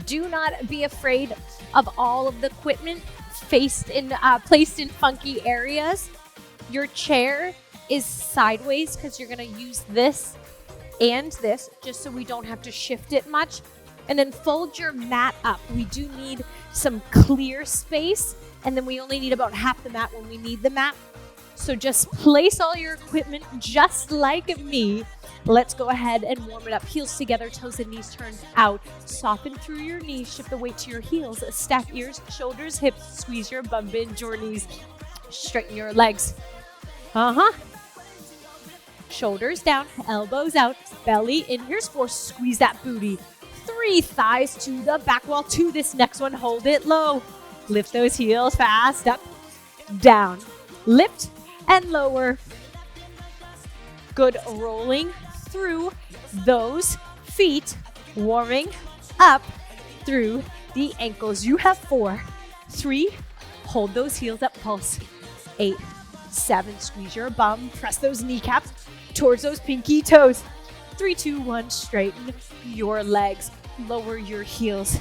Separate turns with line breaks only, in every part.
Do not be afraid of all of the equipment placed in funky areas. Your chair is sideways because you're gonna use this and this just so we don't have to shift it much. And then fold your mat up. We do need some clear space, and then we only need about half the mat when we need the mat. So just place all your equipment just like me. Let's go ahead and warm it up. Heels together, toes and knees turned out. Soften through your knees, shift the weight to your heels. Stack ears, shoulders, hips, squeeze your bum, bend your knees. Straighten your legs. Shoulders down, elbows out, belly in. Here's 4, squeeze that booty. 3, thighs to the back wall. 2, this next one, hold it low. Lift those heels fast, up, down. Lift and lower. Good, rolling through those feet, warming up through the ankles. You have 4, 3, hold those heels up, pulse. 8, 7, squeeze your bum, press those kneecaps towards those pinky toes. 3, 2, 1, straighten your legs, lower your heels.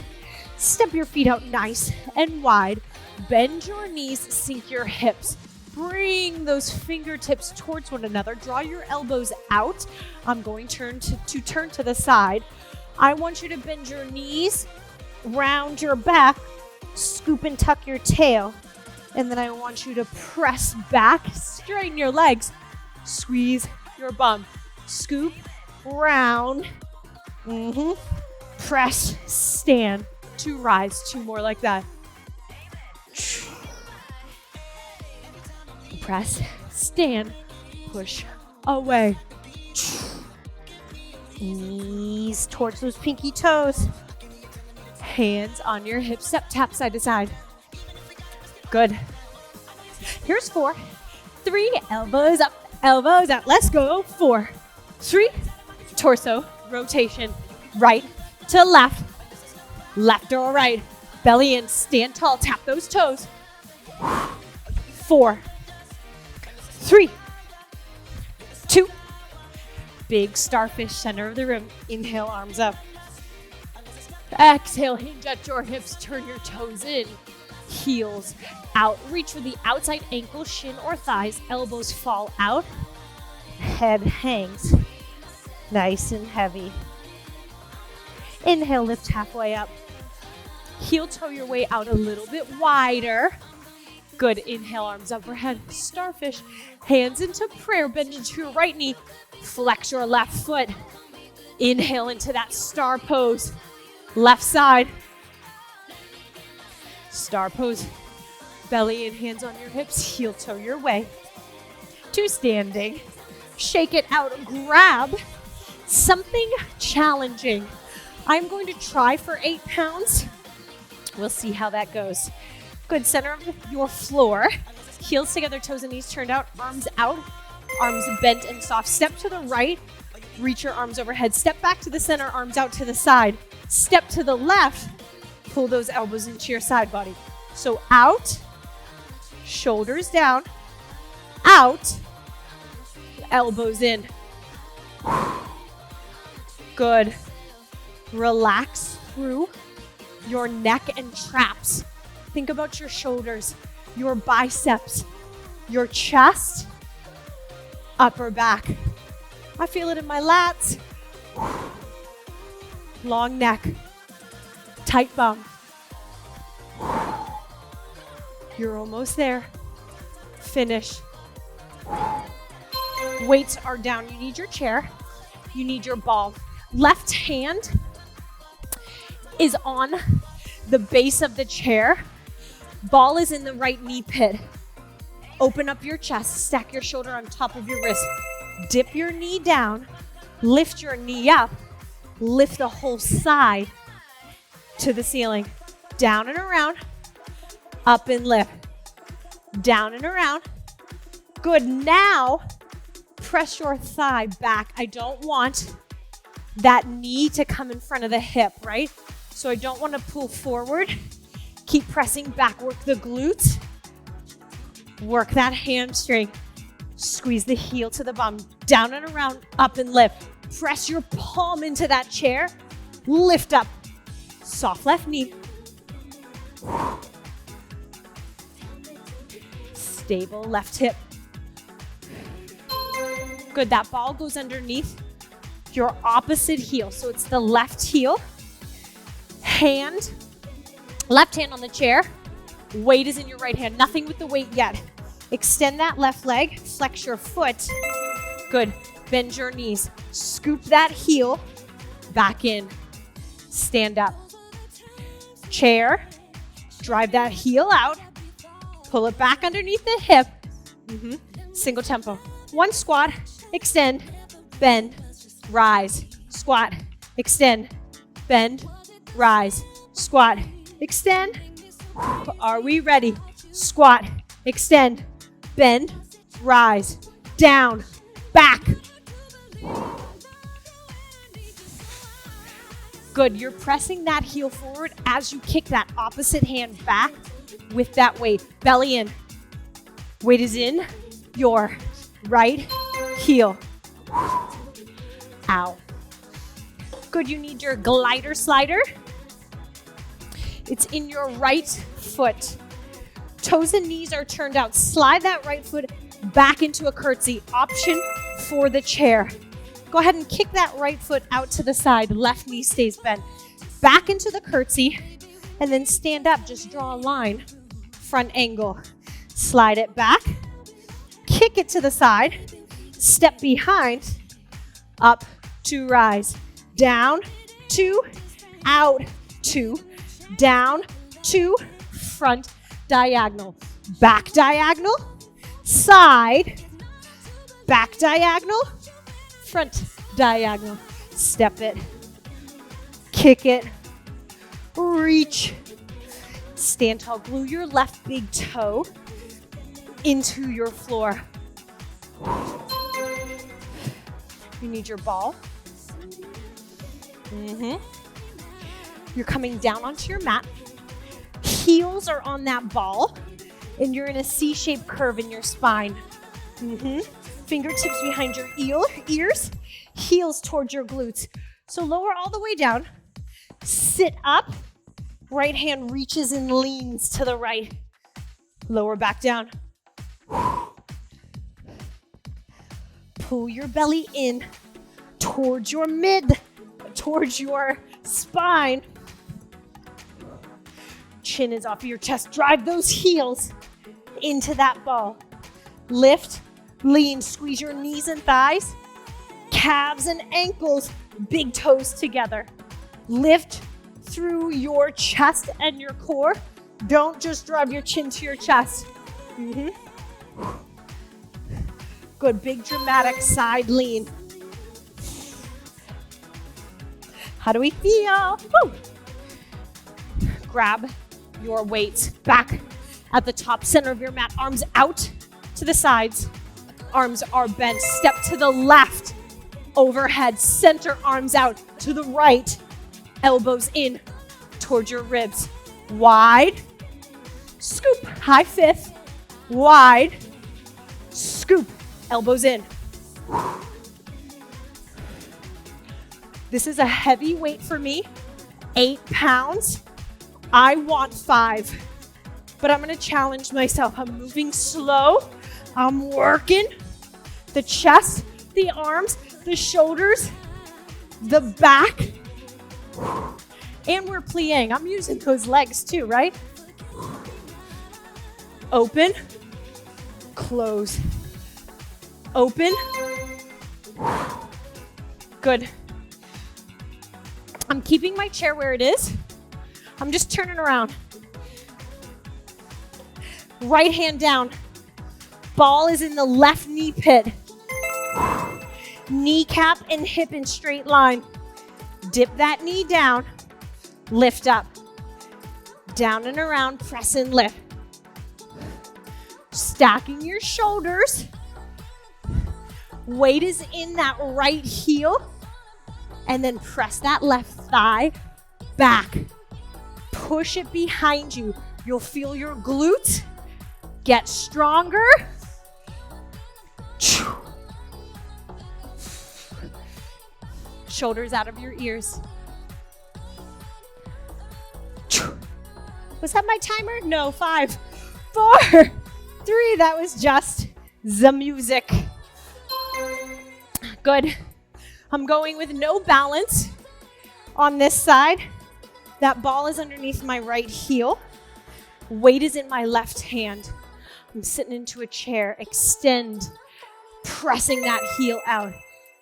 Step your feet out nice and wide. Bend your knees, sink your hips. Bring those fingertips towards one another. Draw your elbows out. I'm going to turn to the side. I want you to bend your knees, round your back, scoop and tuck your tail. And then I want you to press back, straighten your legs, squeeze your bum, scoop, round, press, stand, to rise. 2 more like that. Press, stand, push away. Knees towards those pinky toes. Hands on your hips, step, tap side to side. Good. Here's 4, 3, elbows up, elbows out. Let's go. 4, 3, torso rotation, right to left, left or right, belly in, stand tall, tap those toes. 4, 3, 2, big starfish, center of the room. Inhale, arms up. Exhale, hinge at your hips, turn your toes in, heels out. Reach for the outside ankle, shin or thighs, elbows fall out, head hangs, nice and heavy. Inhale, lift halfway up. Heel toe your way out a little bit wider. Good, inhale, arms overhead, starfish, hands into prayer, bend into your right knee, flex your left foot. Inhale into that star pose, left side. Star pose, belly and hands on your hips, heel toe your way to standing. Shake it out, grab something challenging. I'm going to try for 8 pounds. We'll see how that goes. Good, center of your floor. Heels together, toes and knees turned out, arms bent and soft. Step to the right, reach your arms overhead. Step back to the center, arms out to the side. Step to the left, pull those elbows into your side body. So out, shoulders down, out, elbows in. Good. Relax through your neck and traps. Think about your shoulders, your biceps, your chest, upper back. I feel it in my lats. Long neck, tight bum. You're almost there. Finish. Weights are down. You need your chair. You need your ball. Left hand is on the base of the chair. Ball is in the right knee pit. Open up your chest, stack your shoulder on top of your wrist. Dip your knee down, lift your knee up, lift the whole side to the ceiling. Down and around, up and lift. Down and around. Good, now press your thigh back. I don't want that knee to come in front of the hip, right? So I don't want to pull forward. Keep pressing back, work the glutes, work that hamstring, squeeze the heel to the bum, down and around, up and lift. Press your palm into that chair, lift up, Soft left knee. Stable left hip. Good, that ball goes underneath your opposite heel. So it's the left heel. Left hand on the chair. Weight is in your right hand. Nothing with the weight yet. Extend that left leg. Flex your foot. Good. Bend your knees. Scoop that heel back in. Stand up. Chair. Drive that heel out. Pull it back underneath the hip. Single tempo. One squat. Extend. Bend. Rise. Squat. Extend. Bend. Rise. Squat. Extend. Are we ready? Squat. Extend. Bend. Rise. Down. Back. Good. You're pressing that heel forward as you kick that opposite hand back with that weight. Belly in. Weight is in your right heel. Ow. Good. You need your glider slider. It's in your right foot. Toes and knees are turned out. Slide that right foot back into a curtsy. Option for the chair. Go ahead and kick that right foot out to the side. Left knee stays bent. Back into the curtsy and then stand up. Just draw a line. Front angle. Slide it back. Kick it to the side. Step behind. Up to rise. Down, 2, out, 2, down, 2, front diagonal. Back diagonal, side, back diagonal, front diagonal. Step it, kick it, reach. Stand tall, glue your left big toe into your floor. You need your ball. You're coming down onto your mat. Heels are on that ball, and you're in a C-shaped curve in your spine. Fingertips behind your ears, heels towards your glutes. So lower all the way down. Sit up. Right hand reaches and leans to the right. Lower back down. Pull your belly in towards your towards your spine. Chin is off of your chest. Drive those heels into that ball. Lift, lean, squeeze your knees and thighs, calves and ankles, big toes together. Lift through your chest and your core. Don't just drive your chin to your chest. Good, big dramatic side lean. How do we feel? Woo. Grab your weights back at the top center of your mat. Arms out to the sides. Arms are bent. Step to the left. Overhead. Center arms out to the right. Elbows in towards your ribs. Wide. Scoop. High fifth. Wide. Scoop. Elbows in. This is a heavy weight for me, 8 pounds. I want 5, but I'm gonna challenge myself. I'm moving slow. I'm working the chest, the arms, the shoulders, the back, and we're plieing. I'm using those legs too, right? Open, close, open. Good. I'm keeping my chair where it is. I'm just turning around. Right hand down. Ball is in the left knee pit. Kneecap and hip in straight line. Dip that knee down. Lift up. Down and around, press and lift. Stacking your shoulders. Weight is in that right heel. And then press that left thigh back. Push it behind you. You'll feel your glutes get stronger. Shoulders out of your ears. Was that my timer? No, 5, 4, 3. That was just the music. Good. I'm going with no balance on this side. That ball is underneath my right heel. Weight is in my left hand. I'm sitting into a chair. Extend, pressing that heel out,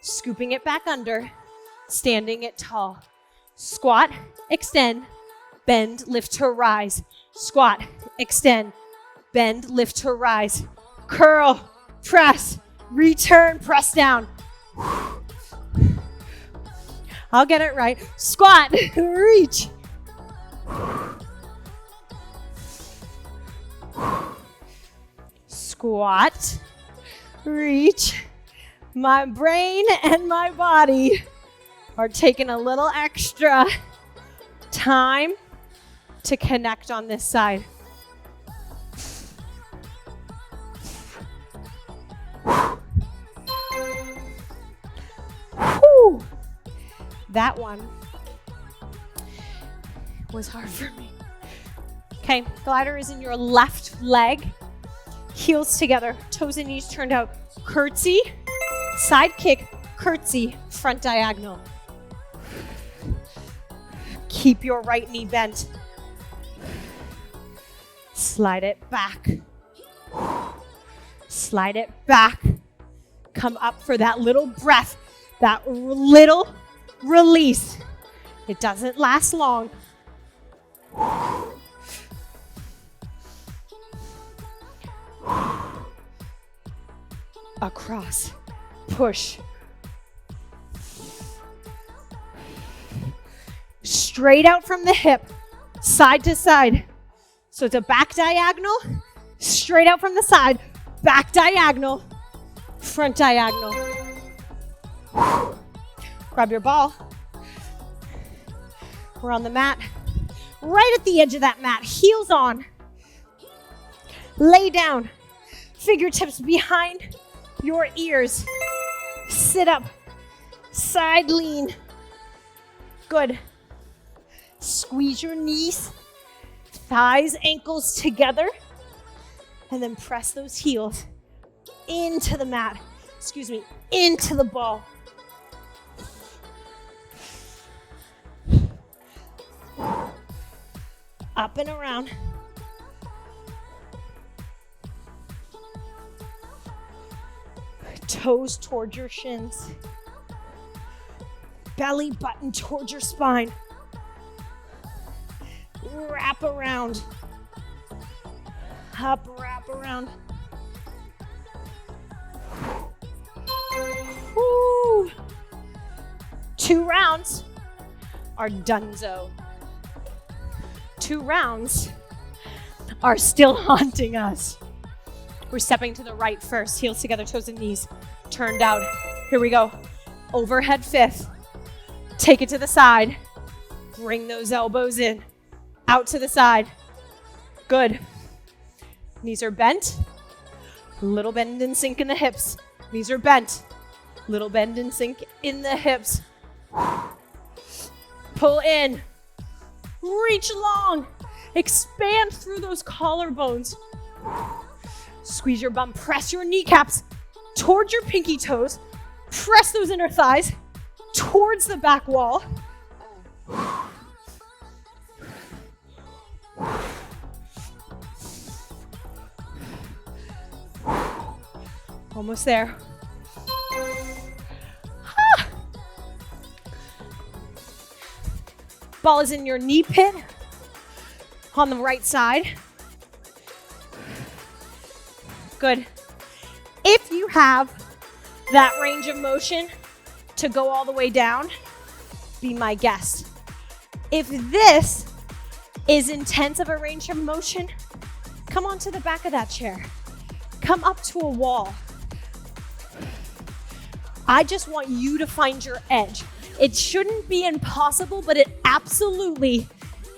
scooping it back under, standing it tall. Squat, extend, bend, lift to rise. Squat, extend, bend, lift to rise. Curl, press, return, press down. I'll get it right. Squat, reach. Squat, reach. My brain and my body are taking a little extra time to connect on this side. Whew. That one was hard for me. Okay, glider is in your left leg. Heels together, toes and knees turned out. Curtsy, side kick, curtsy, front diagonal. Keep your right knee bent. Slide it back. Slide it back. Come up for that little breath, that little release. It doesn't last long. Across, push. Straight out from the hip, side to side. So it's a back diagonal, straight out from the side, back diagonal, front diagonal. Grab your ball. We're on the mat. Right at the edge of that mat, heels on. Lay down, fingertips behind your ears. Sit up, side lean. Good. Squeeze your knees, thighs, ankles together, and then press those heels into the mat. Into the ball. Up and around. Toes towards your shins. Belly button towards your spine. Wrap around. Up, wrap around. Woo. 2 rounds are donezo. 2 rounds are still haunting us. We're stepping to the right first. Heels together, toes and knees turned out. Here we go. Overhead fifth. Take it to the side. Bring those elbows in. Out to the side. Good. Knees are bent. Little bend and sink in the hips. Knees are bent. Little bend and sink in the hips. Pull in. Reach long. Expand through those collarbones. Squeeze your bum. Press your kneecaps towards your pinky toes. Press those inner thighs towards the back wall. Almost there. Ball is in your knee pit on the right side. Good. If you have that range of motion to go all the way down, be my guest. If this is intense of a range of motion, come onto the back of that chair. Come up to a wall. I just want you to find your edge. It shouldn't be impossible, but it absolutely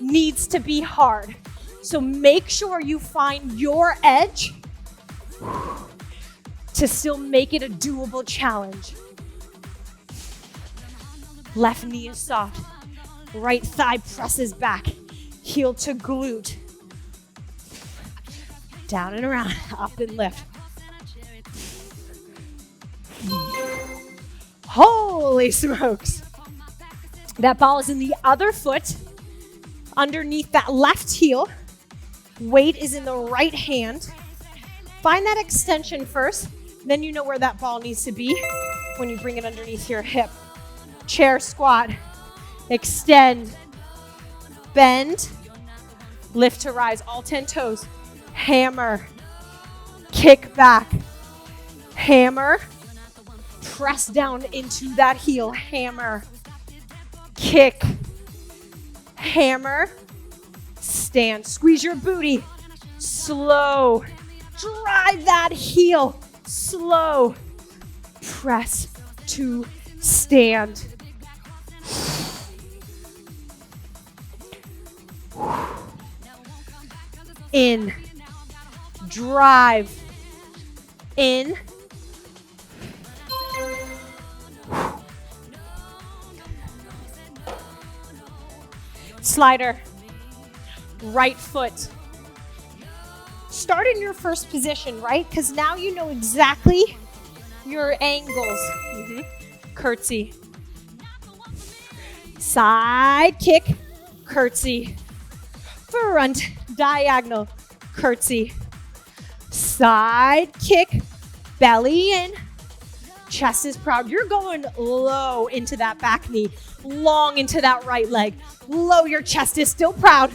needs to be hard. So make sure you find your edge to still make it a doable challenge. Left knee is soft. Right thigh presses back. Heel to glute. Down and around, up and lift. Holy smokes. That ball is in the other foot, underneath that left heel. Weight is in the right hand. Find that extension first, then you know where that ball needs to be when you bring it underneath your hip. Chair squat, extend, bend, lift to rise, all 10 toes. Hammer, kick back, hammer, press down into that heel, hammer, kick, hammer, stand, squeeze your booty, slow, drive that heel, slow, press to stand. In, drive, in, slider, right foot. Start in your first position, right? Because now you know exactly your angles. Curtsy. Side kick, curtsy. Front diagonal, curtsy. Side kick, belly in. Chest is proud. You're going low into that back knee, long into that right leg. Low, your chest is still proud.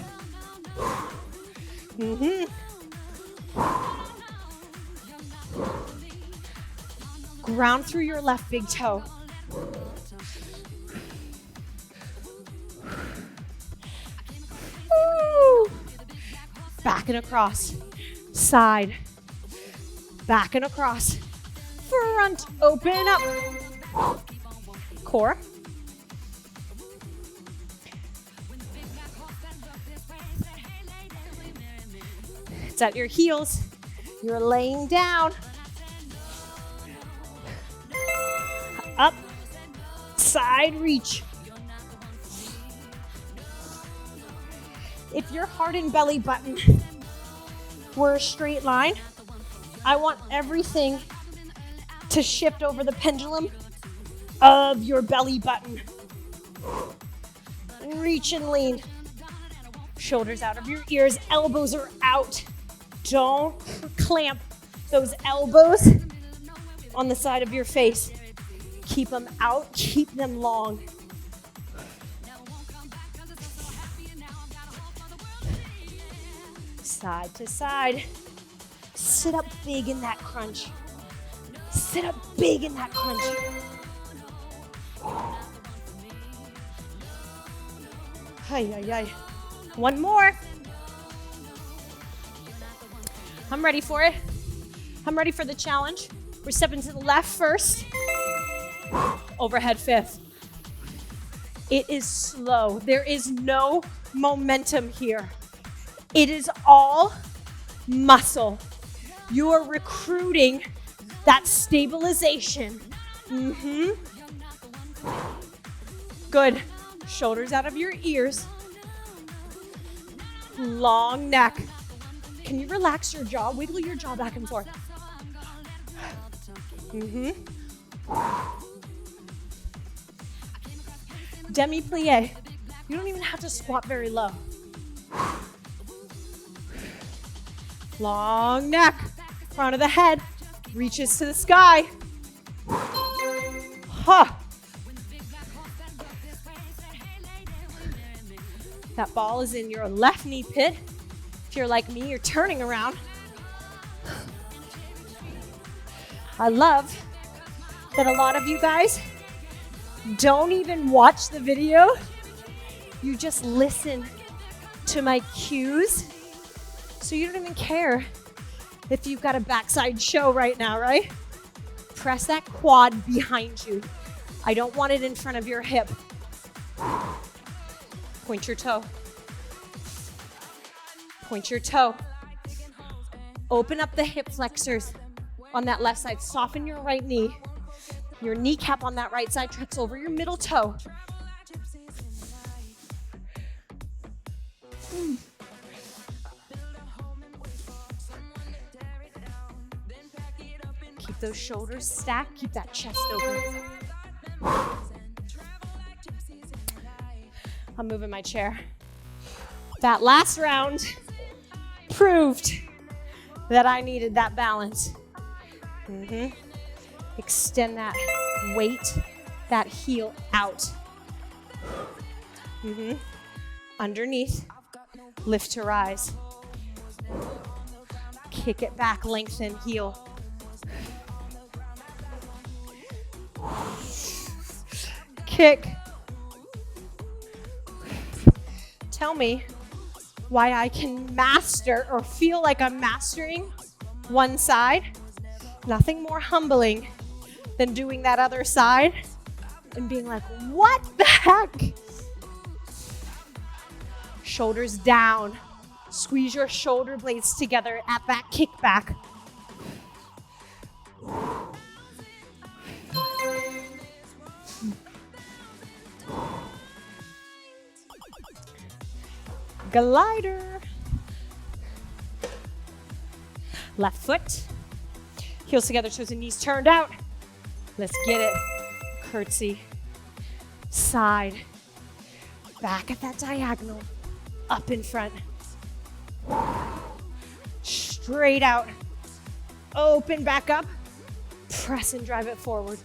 Ground through your left big toe. Back and across. Side. Back and across. Front, open up. Core. It's at your heels. You're laying down. Up, side reach. If your heart and belly button were a straight line, I want everything to shift over the pendulum of your belly button. Reach and lean. Shoulders out of your ears, elbows are out. Don't clamp those elbows on the side of your face. Keep them out, keep them long. Side to side. Sit up big in that crunch. Sit up big in that crunch. Ay, ay, ay. One more. I'm ready for it. I'm ready for the challenge. We're stepping to the left first. Overhead fifth. It is slow. There is no momentum here. It is all muscle. You are recruiting that stabilization. Good. Shoulders out of your ears. Long neck. Can you relax your jaw? Wiggle your jaw back and forth. Demi-plie. You don't even have to squat very low. Long neck. Front of the head. Reaches to the sky. That ball is in your left knee pit. If you're like me, you're turning around. I love that a lot of you guys don't even watch the video. You just listen to my cues. So you don't even care if you've got a backside show right now, right? Press that quad behind you. I don't want it in front of your hip. Point your toe. Point your toe. Open up the hip flexors on that left side. Soften your right knee. Your kneecap on that right side tracks over your middle toe. those shoulders stack. Keep that chest open. I'm moving my chair. That last round proved that I needed that balance. Extend that weight, that heel out. Underneath, lift to rise. Kick it back, lengthen, heel. Kick. Tell me why I can master or feel like I'm mastering one side. Nothing more humbling than doing that other side and being like, what the heck? Shoulders down. Squeeze your shoulder blades together at that kickback. Glider. Left foot. Heels together, toes and knees turned out. Let's get it. Curtsy. Side. Back at that diagonal. Up in front. Straight out. Open back up. Press and drive it forward.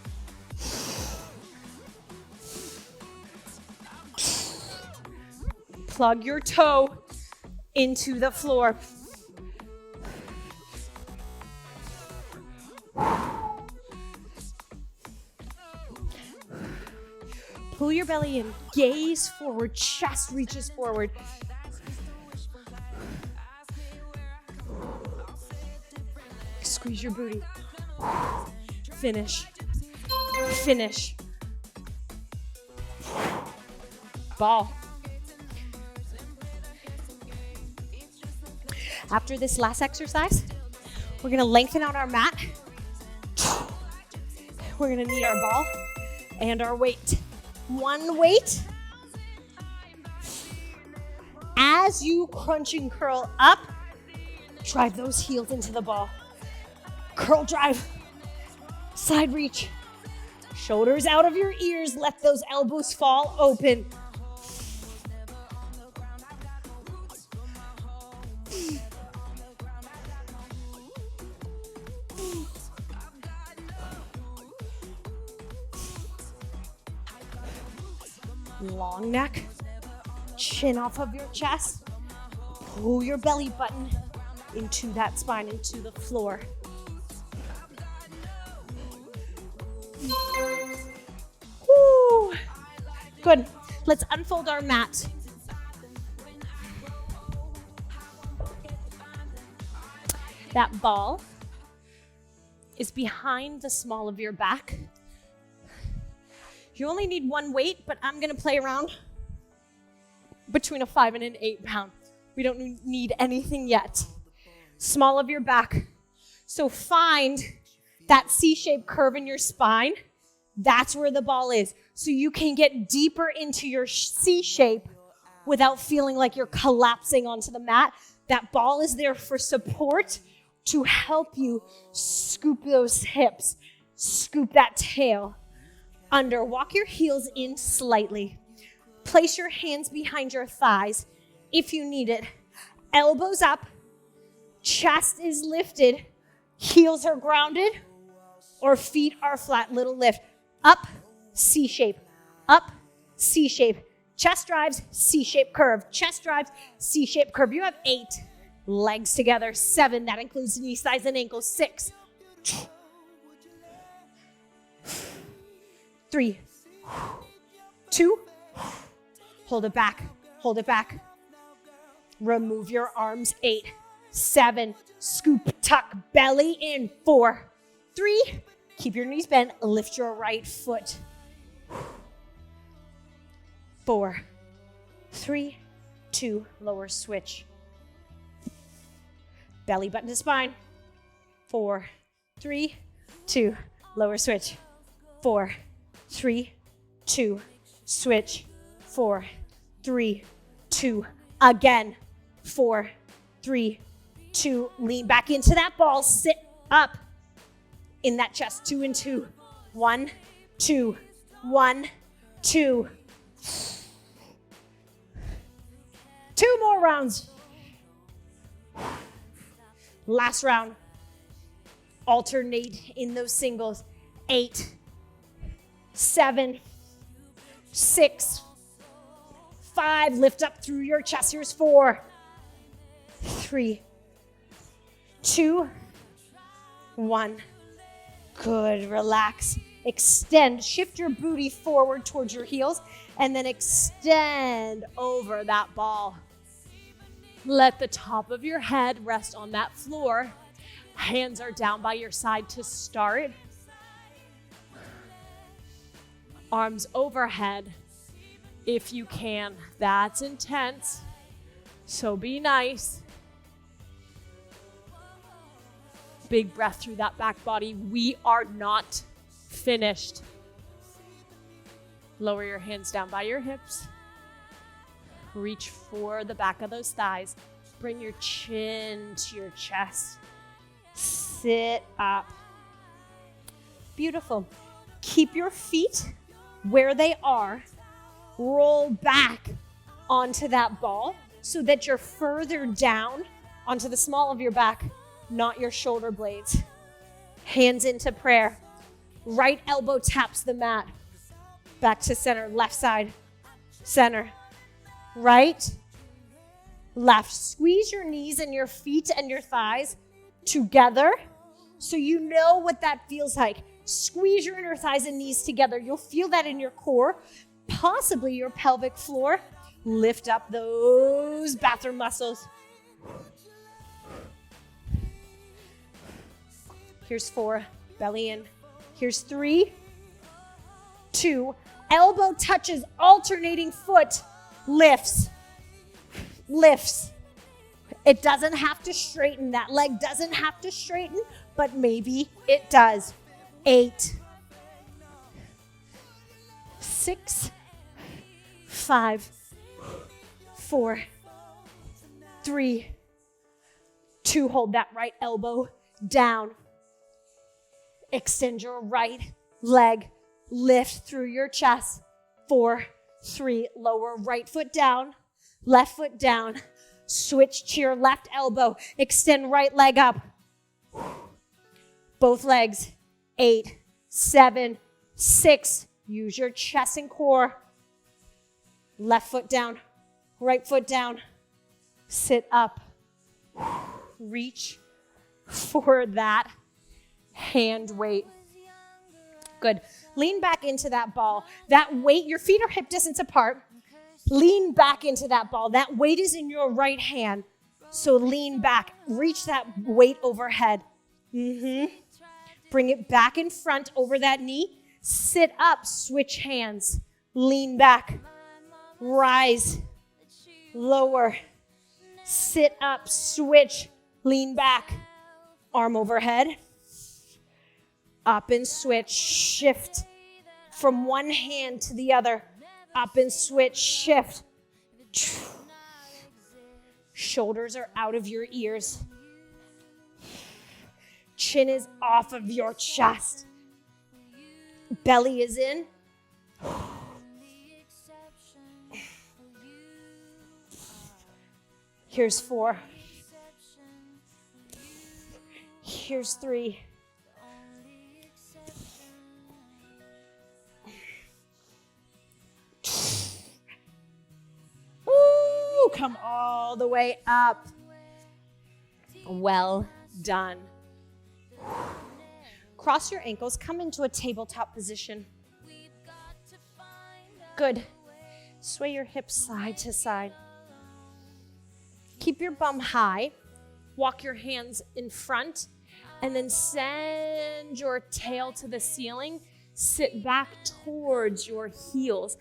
Plug your toe into the floor. Pull your belly in, gaze forward, chest reaches forward. Squeeze your booty. Finish. Finish. Ball. After this last exercise, we're gonna lengthen out our mat. We're gonna need our ball and our weight. One weight. As you crunch and curl up, drive those heels into the ball. Curl drive, side reach. Shoulders out of your ears, let those elbows fall open. Long neck, chin off of your chest. Pull your belly button into that spine, into the floor. Woo. Good. Let's unfold our mat. That ball is behind the small of your back. You only need one weight, but I'm gonna play around between a 5 and an 8 pound. We don't need anything yet. Small of your back. So find that C-shaped curve in your spine. That's where the ball is. So you can get deeper into your C shape without feeling like you're collapsing onto the mat. That ball is there for support to help you scoop those hips, scoop that tail under. Walk your heels in slightly. Place your hands behind your thighs if you need it. Elbows up, chest is lifted, heels are grounded, or feet are flat. Little lift. Up, C shape. Up, C shape. Chest drives, C-shaped curve. Chest drives, C-shaped curve. You have 8 legs together. 7, that includes knee, thighs, and ankles. 6, 3, 2, hold it back, hold it back. Remove your arms. 8, 7, scoop, tuck, belly in. 4, 3, keep your knees bent, lift your right foot. 4, 3, 2, lower switch. Belly button to spine. 4, 3, 2, lower switch. 4, 3, 2, switch. 4, 3, 2, again. 4, 3, 2, lean back into that ball, sit up. in that chest. 2 and 2. 1, 2, 1, 2. 2 more rounds. Last round. Alternate in those singles. 8, 7, 6, 5. Lift up through your chest. Here's 4, 3, 2, 1. Good. Relax. Extend. Shift your booty forward towards your heels and then extend over that ball. Let the top of your head rest on that floor. Hands are down by your side to start. Arms overhead if you can. That's intense, so be nice. Big breath through that back body. We are not finished. Lower your hands down by your hips. Reach for the back of those thighs. Bring your chin to your chest. Sit up. Beautiful. Keep your feet where they are. Roll back onto that ball so that you're further down onto the small of your back, not your shoulder blades. Hands into prayer. Right elbow taps the mat. Back to center, left side, center. Right, left. Squeeze your knees and your feet and your thighs together so you know what that feels like. Squeeze your inner thighs and knees together. You'll feel that in your core, possibly your pelvic floor. Lift up those bathroom muscles. Here's 4, belly in. Here's 3, 2, elbow touches, alternating foot. Lifts. It doesn't have to straighten. That leg doesn't have to straighten, but maybe it does. 8, 6, 5, 4, 3, 2. Hold that right elbow down. Extend your right leg. Lift through your chest. 4, 3, lower right foot down, left foot down. Switch to your left elbow. Extend right leg up. Both legs. 8, 7, 6. Use your chest and core. Left foot down, right foot down. Sit up. Reach for that hand weight. Good. Lean back into that ball. That weight, your feet are hip distance apart. Lean back into that ball. That weight is in your right hand. So lean back. Reach that weight overhead. Bring it back in front over that knee. Sit up. Switch hands. Lean back. Rise. Lower. Sit up. Switch. Lean back. Arm overhead. Up and switch, shift from one hand to the other. Up and switch, shift. Shoulders are out of your ears. Chin is off of your chest. Belly is in. Here's 4. Here's 3. Come all the way up. Well done. Cross your ankles, come into a tabletop position. Good. Sway your hips side to side. Keep your bum high. Walk your hands in front and then send your tail to the ceiling. Sit back towards your heels.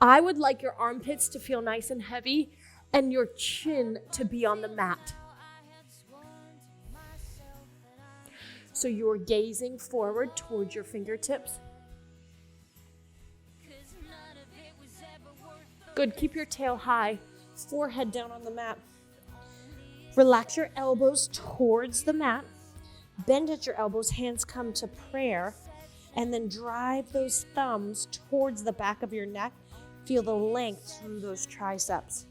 I would like your armpits to feel nice and heavy and your chin to be on the mat. So you're gazing forward towards your fingertips. Good, keep your tail high, forehead down on the mat. Relax your elbows towards the mat.
Bend at your elbows, hands come to prayer, and then drive those thumbs towards the back of your neck. Feel the length through those triceps.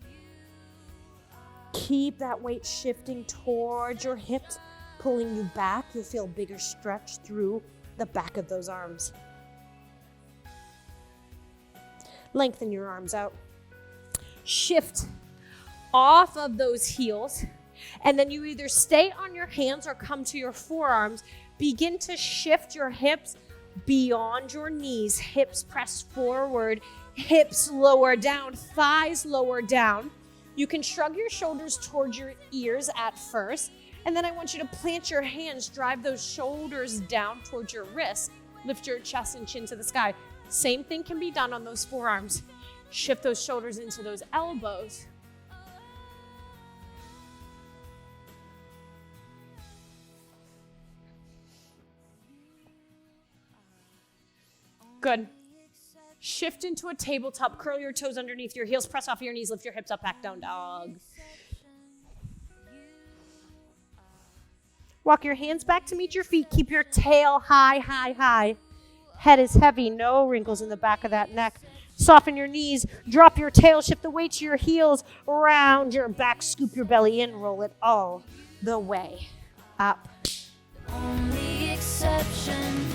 Keep that weight shifting towards your hips, pulling you back. You'll feel a bigger stretch through the back of those arms. Lengthen your arms out. Shift off of those heels, and then you either stay on your hands or come to your forearms. Begin to shift your hips beyond your knees. Hips press forward, hips lower down, thighs lower down. You can shrug your shoulders towards your ears at first, and then I want you to plant your hands, drive those shoulders down towards your wrists, lift your chest and chin to the sky. Same thing can be done on those forearms. Shift those shoulders into those elbows. Good. Shift into a tabletop. Curl your toes underneath your heels. Press off your knees. Lift your hips up, back down dog. Walk your hands back to meet your feet. Keep your tail high, high, high. Head is heavy. No wrinkles in the back of that neck. Soften your knees. Drop your tail. Shift the weight to your heels. Round your back. Scoop your belly in. Roll it all the way up.
Only exception.